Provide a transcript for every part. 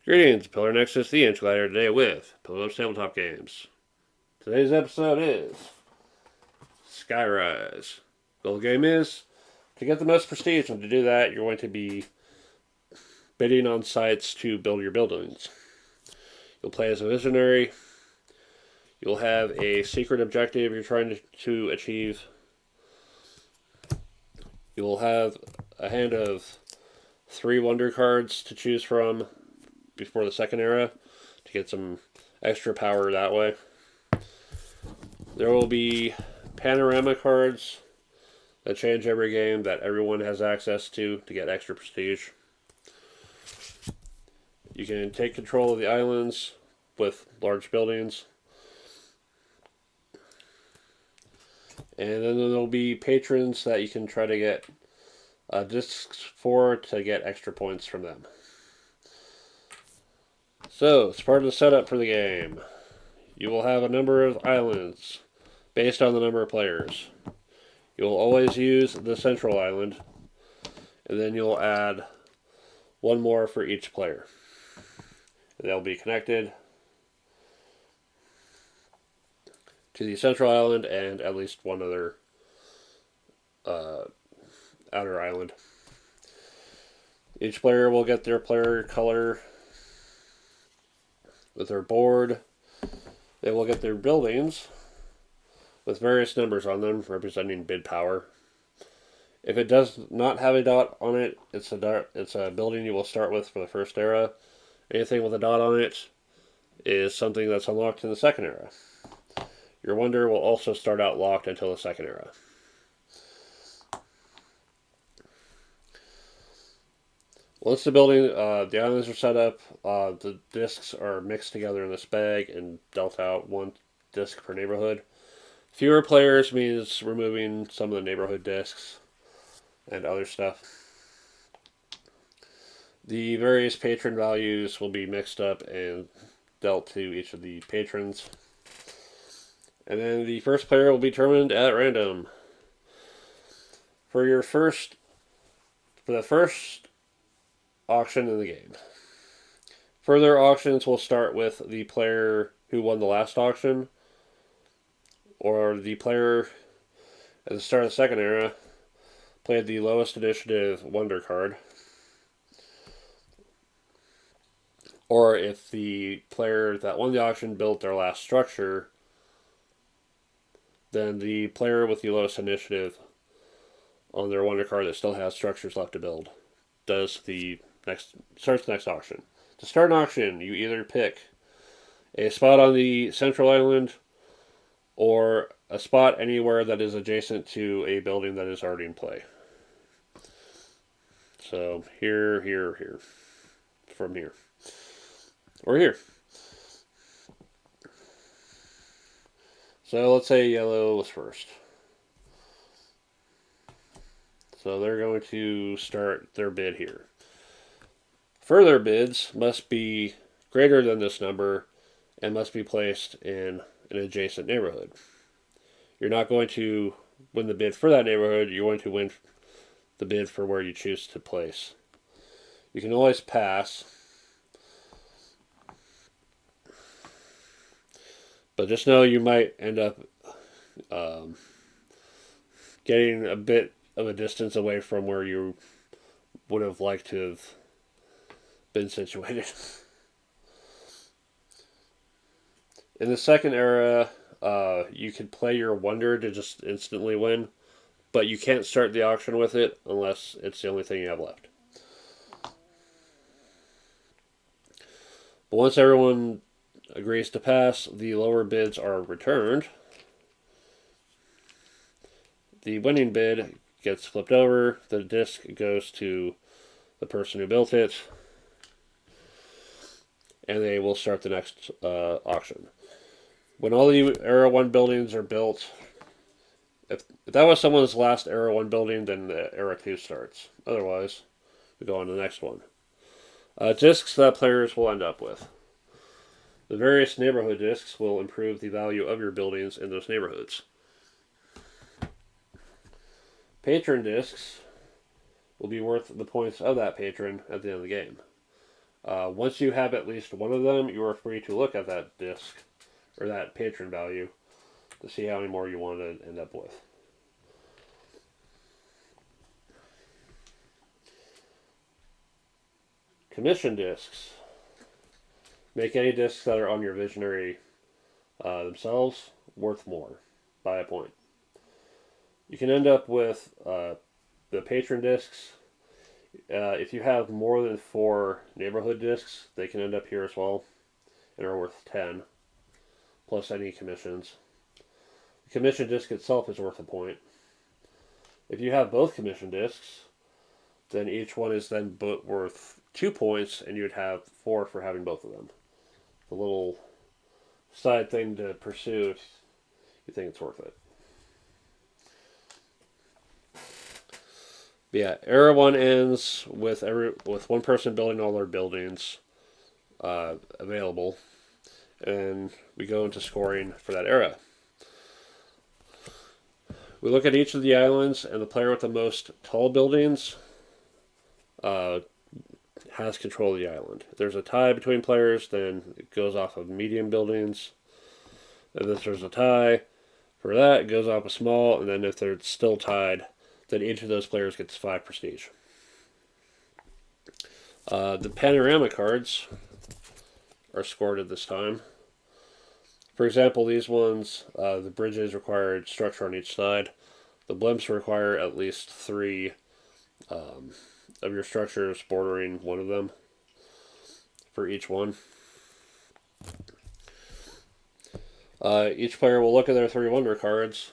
Greetings, Pillar Nexus, the Insulider, today with Philosophers Tabletop Games. Today's episode is Skyrise. The goal of the game is to get the most prestige, and to do that, you're going to be bidding on sites to build your buildings. You'll play as a visionary. You'll have a secret objective you're trying to achieve. You'll have a hand of 3 wonder cards to choose from before the second era to get some extra power that way. There will be panorama cards that change every game that everyone has access to get extra prestige. You can take control of the islands with large buildings. And then there'll be patrons that you can try to get discs for to get extra points from them. So, as part of the setup for the game, you will have a number of islands based on the number of players. You'll always use the central island, and then you'll add one more for each player. They'll be connected to the central island and at least one other outer island. Each player will get their player color with their board. They will get their buildings with various numbers on them representing bid power. If it does not have a dot on it, it's a building you will start with for the first era. Anything with a dot on it is something that's unlocked in the second era. Your wonder will also start out locked until the second era. Once the islands are set up, the discs are mixed together in this bag and dealt out 1 disc per neighborhood. Fewer players means removing some of the neighborhood discs and other stuff. The various patron values will be mixed up and dealt to each of the patrons. And then the first player will be determined at random. For the first auction in the game. Further auctions will start with the player who won the last auction, or the player at the start of the second era played the lowest initiative wonder card, or if the player that won the auction built their last structure, then the player with the lowest initiative on their wonder card that still has structures left to build starts the next auction. To start an auction, you either pick a spot on the central island or a spot anywhere that is adjacent to a building that is already in play. So here, from here, or here. So let's say yellow was first. So they're going to start their bid here. Further bids must be greater than this number and must be placed in an adjacent neighborhood. You're not going to win the bid for that neighborhood, you're going to win the bid for where you choose to place. You can always pass, but just know you might end up getting a bit of a distance away from where you would have liked to have been situated. In the second era, you can play your wonder to just instantly win, but you can't start the auction with it unless it's the only thing you have left. But once everyone agrees to pass, the lower bids are returned. The winning bid gets flipped over, the disc goes to the person who built it, and they will start the next auction. When all the Era 1 buildings are built, if that was someone's last Era 1 building, then the Era 2 starts. Otherwise, we go on to the next one. Discs that players will end up with. The various neighborhood discs will improve the value of your buildings in those neighborhoods. Patron discs will be worth the points of that patron at the end of the game. Once you have at least one of them, you are free to look at that disc or that patron value to see how many more you want to end up with. Commission discs. Make any discs that are on your visionary themselves worth more by a point. You can end up with the patron discs. If you have more than 4 neighborhood discs, they can end up here as well and are worth 10, plus any commissions. The commission disc itself is worth a point. If you have both commission discs, then each one is then worth 2 points, and you would have 4 for having both of them. A little side thing to pursue if you think it's worth it. But yeah, Era 1 ends with one person building all their buildings available, and we go into scoring for that era. We look at each of the islands, and the player with the most tall buildings has control of the island. If there's a tie between players, then it goes off of medium buildings. And if there's a tie for that, it goes off of small, and then if they're still tied, then each of those players gets 5 prestige. The panorama cards are scored at this time. For example, these ones, the bridges required structure on each side. The blimps require at least 3 of your structures bordering one of them for each one. Each player will look at their 3 wonder cards,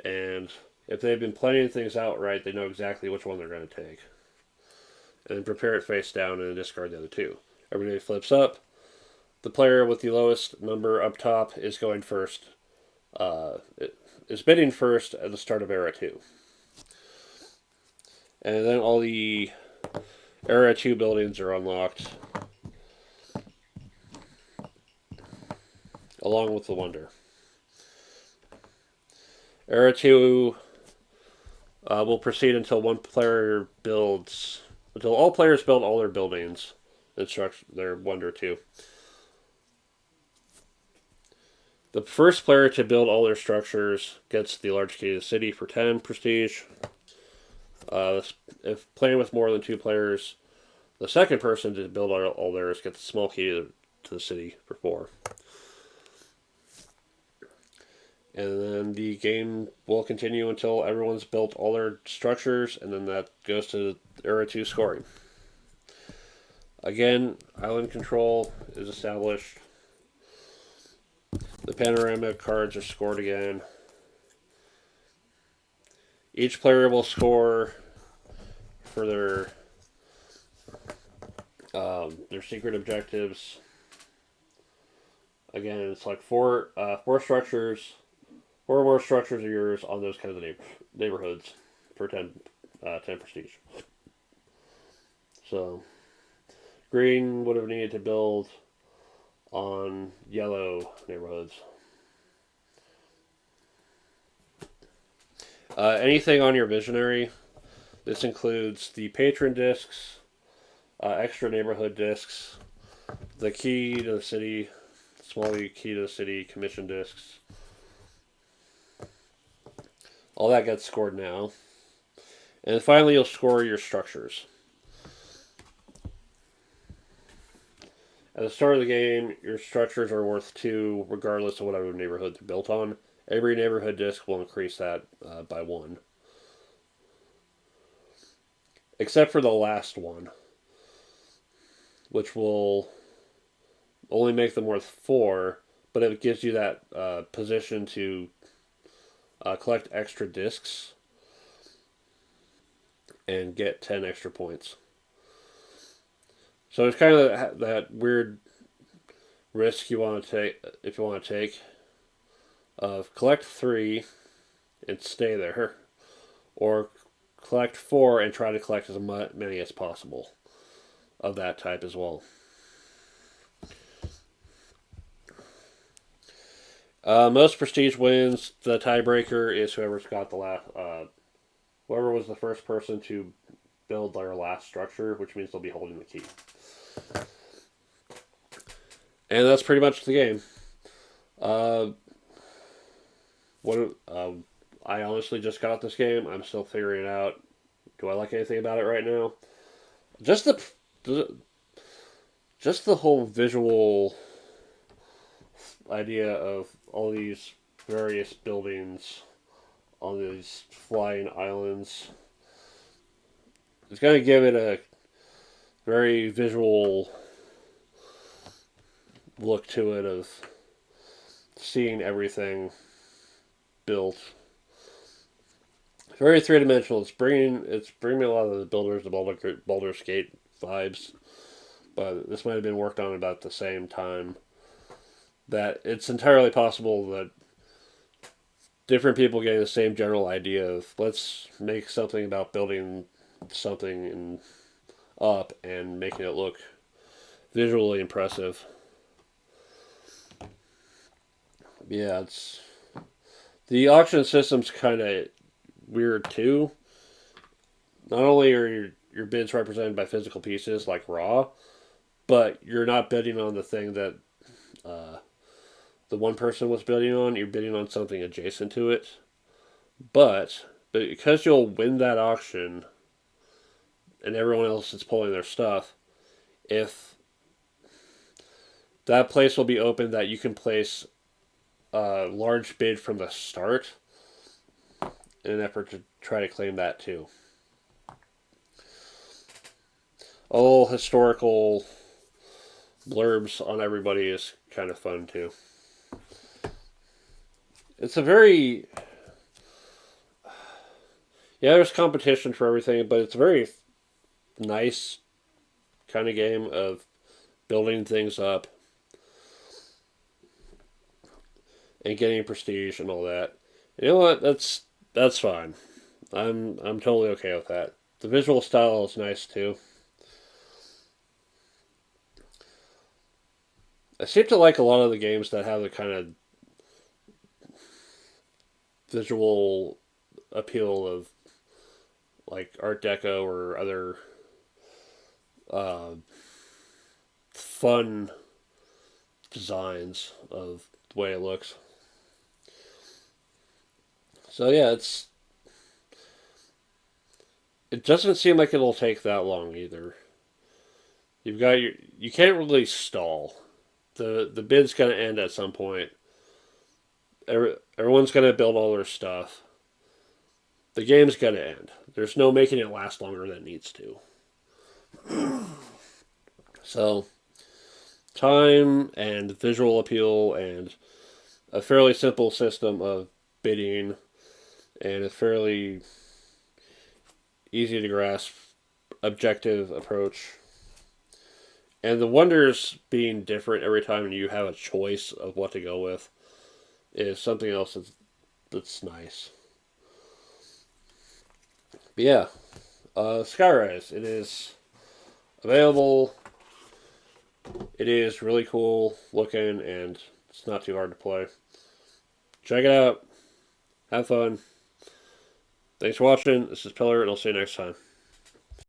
and if they've been planning things out right, they know exactly which one they're going to take. And then prepare it face down and discard the other 2. Everybody flips up. The player with the lowest number up top is going first. Is bidding first at the start of Era 2. And then all the Era 2 buildings are unlocked, along with the wonder. Era 2 will proceed until all players build all their buildings and their wonder 2. The first player to build all their structures gets the large key to the city for 10 prestige. If playing with more than 2 players, the second person to build all theirs gets the small key to the city for 4. And then the game will continue until everyone's built all their structures, and then that goes to Era 2 scoring. Again, island control is established. The panorama cards are scored again. Each player will score for their secret objectives. Again, it's like 4 structures. 4 more structures are yours on those kinds of neighborhoods for 10 prestige. So, green would have needed to build on yellow neighborhoods. Anything on your visionary. This includes the patron discs, extra neighborhood discs, the key to the city, small key to the city, commission discs. All that gets scored now. And finally, you'll score your structures. At the start of the game, your structures are worth 2, regardless of whatever neighborhood they're built on. Every neighborhood disc will increase that by 1. Except for the last one, which will only make them worth 4, but it gives you that position to collect extra discs and get 10 extra points. So it's kind of that weird risk you want to take, if you want to take, of collect 3 and stay there, or collect 4 and try to collect as many as possible of that type as well. Most prestige wins. The tiebreaker is whoever's got the last, whoever was the first person to build their last structure, which means they'll be holding the key. And that's pretty much the game. Uh, what I honestly just got this game. I'm still figuring it out. Do I like anything about it right now? Just the just the whole visual idea of all these various buildings on these flying islands. It's going to give it a very visual look to it of seeing everything built. Very three dimensional. It's bringing me a lot of the Builders of Baldur's Gate vibes, but this might have been worked on about the same time. That it's entirely possible that different people getting the same general idea of let's make something about building something up and making it look visually impressive. Yeah, it's the auction system's kind of weird too. Not only are your bids represented by physical pieces like raw, but you're not bidding on the thing that uh, the one person was bidding on. You're bidding on something adjacent to it. But because you'll win that auction and everyone else is pulling their stuff, if that place will be open that you can place a large bid from the start in an effort to try to claim that too. All historical blurbs on everybody is kind of fun too. It's a very there's competition for everything, but it's a very nice kind of game of building things up and getting prestige and all that. You know what? That's fine. I'm totally okay with that. The visual style is nice too. I seem to like a lot of the games that have the kind of visual appeal of like Art Deco or other uh, fun designs of the way it looks. So yeah, it doesn't seem like it'll take that long either. You can't really stall. The bid's gonna end at some point. Everyone's gonna build all their stuff. The game's gonna end. There's no making it last longer than it needs to. So time and visual appeal and a fairly simple system of bidding and a fairly easy to grasp objective approach. And the wonders being different every time you have a choice of what to go with is something else that's nice. But yeah, Skyrise. It is available. It is really cool looking and it's not too hard to play. Check it out. Have fun. Thanks for watching. This is Pillar, and I'll see you next time.